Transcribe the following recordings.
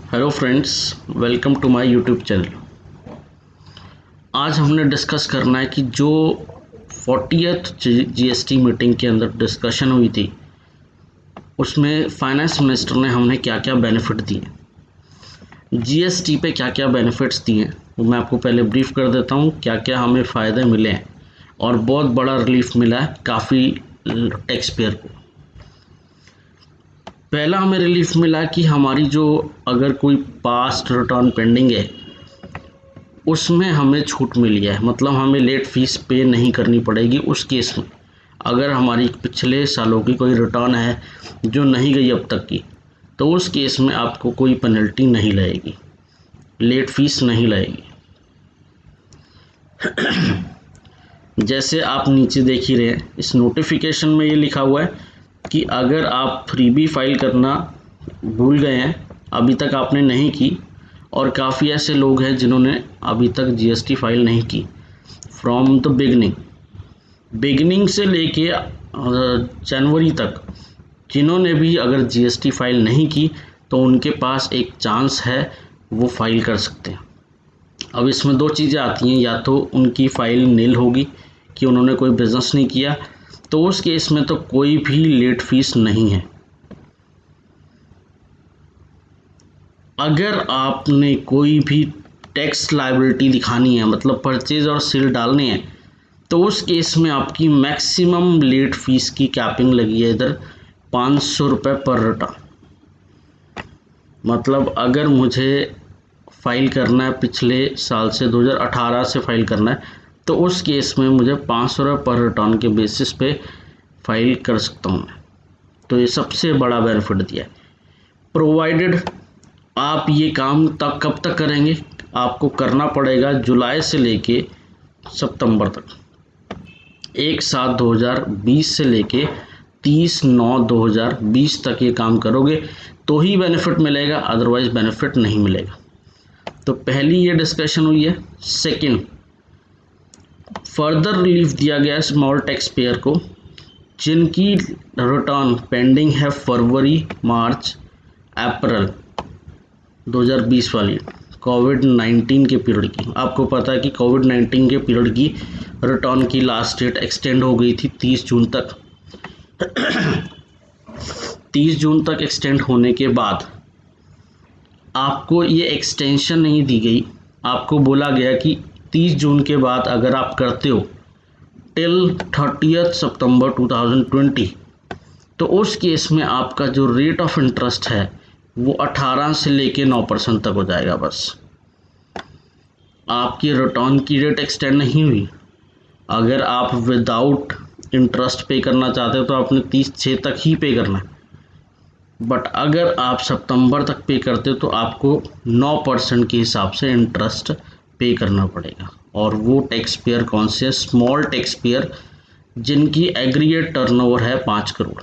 Hello friends, welcome to my YouTube channel. आज हमने discuss करना है कि जो 40th जीएसटी मीटिंग के अंदर डिस्कशन हुई थी उसमें फाइनेंस मिनिस्टर ने हमें क्या क्या बेनिफिट दिए, जीएसटी पे क्या क्या बेनिफिट्स दिए वो मैं आपको पहले ब्रीफ कर देता हूँ क्या क्या हमें फ़ायदे मिले हैं और बहुत बड़ा रिलीफ मिला है काफ़ी टैक्स पेयर को। पहला हमें रिलीफ मिला कि हमारी जो अगर कोई पास्ट रिटर्न पेंडिंग है उसमें हमें छूट मिली है, मतलब हमें लेट फीस पे नहीं करनी पड़ेगी उस केस में। अगर हमारी पिछले सालों की कोई रिटर्न है जो नहीं गई अब तक की, तो उस केस में आपको कोई पेनल्टी नहीं लगेगी, लेट फीस नहीं लगेगी। जैसे आप नीचे देख ही रहे हैं, इस नोटिफिकेशन में ये लिखा हुआ है कि अगर आप फ्रीबी फाइल करना भूल गए हैं, अभी तक आपने नहीं की, और काफ़ी ऐसे लोग हैं जिन्होंने अभी तक जीएसटी फाइल नहीं की फ्रॉम द बिगनिंग से लेके जनवरी तक, जिन्होंने भी अगर जीएसटी फाइल नहीं की तो उनके पास एक चांस है, वो फाइल कर सकते हैं। अब इसमें दो चीज़ें आती हैं, या तो उनकी फ़ाइल नील होगी कि उन्होंने कोई बिज़नेस नहीं किया, तो उस केस में तो कोई भी लेट फीस नहीं है। अगर आपने कोई भी टैक्स लायबिलिटी दिखानी है, मतलब परचेज और सेल डालने हैं, तो उस केस में आपकी मैक्सिमम लेट फीस की कैपिंग लगी है इधर 500 रुपये पर रिटर्न। मतलब अगर मुझे फ़ाइल करना है पिछले साल से 2018 से फ़ाइल करना है, तो उस केस में मुझे 500 रुपये पर रिटर्न के बेसिस पे फ़ाइल कर सकता हूँ मैं। तो ये सबसे बड़ा बेनिफिट दिया है। प्रोवाइडेड आप ये काम तक कब तक करेंगे, आपको करना पड़ेगा जुलाई से लेके सितंबर तक, 1/7/2020 से लेके 30/9/2020 तक ये काम करोगे तो ही बेनिफिट मिलेगा, अदरवाइज बेनिफिट नहीं मिलेगा। तो पहली ये डिस्कशन हुई है। सेकंड, फर्दर रिलीफ दिया गया स्मॉल टैक्स पेयर को जिनकी रिटर्न पेंडिंग है फरवरी, मार्च, अप्रैल 2020 वाली कोविड-19 के पीरियड की। आपको पता है कि कोविड-19 के पीरियड की रिटर्न की लास्ट डेट एक्सटेंड हो गई थी 30 जून तक। 30 जून तक एक्सटेंड होने के बाद आपको ये एक्सटेंशन नहीं दी गई, आपको बोला गया कि 30 जून के बाद अगर आप करते हो टिल 30 सितंबर 2020, तो उस केस में आपका जो रेट ऑफ इंटरेस्ट है वो 18 से लेके 9% तक हो जाएगा। बस आपकी रिटर्न की डेट एक्सटेंड नहीं हुई। अगर आप विदाउट इंटरेस्ट पे करना चाहते हो तो आपने 30/6 तक ही पे करना है, बट अगर आप सितंबर तक पे करते हो तो आपको 9% के हिसाब से इंटरेस्ट पे करना पड़ेगा। और वो टैक्स पेयर कौन से है? स्मॉल टैक्स पेयर जिनकी एग्रीगेट टर्नओवर है 5 करोड़।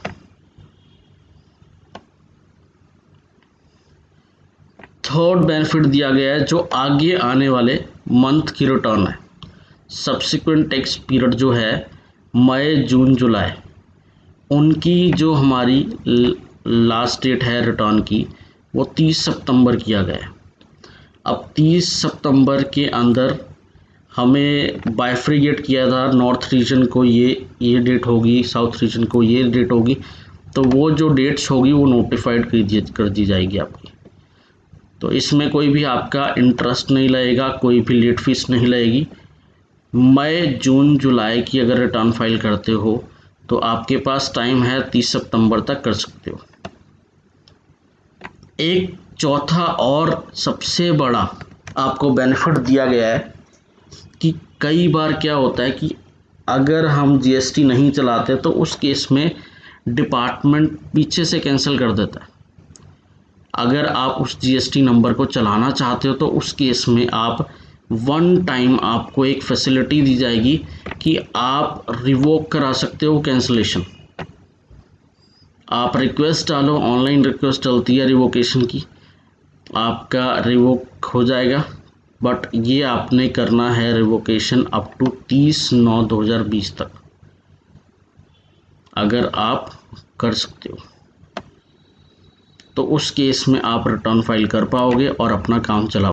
थर्ड बेनिफिट दिया गया है जो आगे आने वाले मंथ की रिटर्न है, सब्सिक्वेंट टैक्स पीरियड जो है मई, जून, जुलाई, उनकी जो हमारी लास्ट डेट है रिटर्न की वो 30 सितंबर किया गया है। अब 30 सितंबर के अंदर हमें बाइफ्रिकेट किया था, नॉर्थ रीजन को ये डेट होगी, साउथ रीजन को ये डेट होगी, तो वो जो डेट्स होगी वो नोटिफाइड कर दी जाएगी आपकी। तो इसमें कोई भी आपका इंटरेस्ट नहीं लगेगा, कोई भी लेट फीस नहीं लगेगी। मई, जून, जुलाई की अगर रिटर्न फाइल करते हो तो आपके पास टाइम है, 30 सितंबर तक कर सकते हो। एक चौथा और सबसे बड़ा आपको बेनिफिट दिया गया है कि कई बार क्या होता है कि अगर हम जीएसटी नहीं चलाते तो उस केस में डिपार्टमेंट पीछे से कैंसिल कर देता है। अगर आप उस जीएसटी नंबर को चलाना चाहते हो तो उस केस में आप वन टाइम आपको एक फैसिलिटी दी जाएगी कि आप रिवोक करा सकते हो कैंसिलेशन। आप रिक्वेस्ट डालो, ऑनलाइन रिक्वेस्ट डलती है रिवोकेशन की, आपका रिवोक हो जाएगा, बट ये आपने करना है रिवोकेशन अप टू 30/9/2020 तक, अगर आप कर सकते हो। तो उस केस में आप रिटर्न फाइल कर पाओगे और अपना काम चला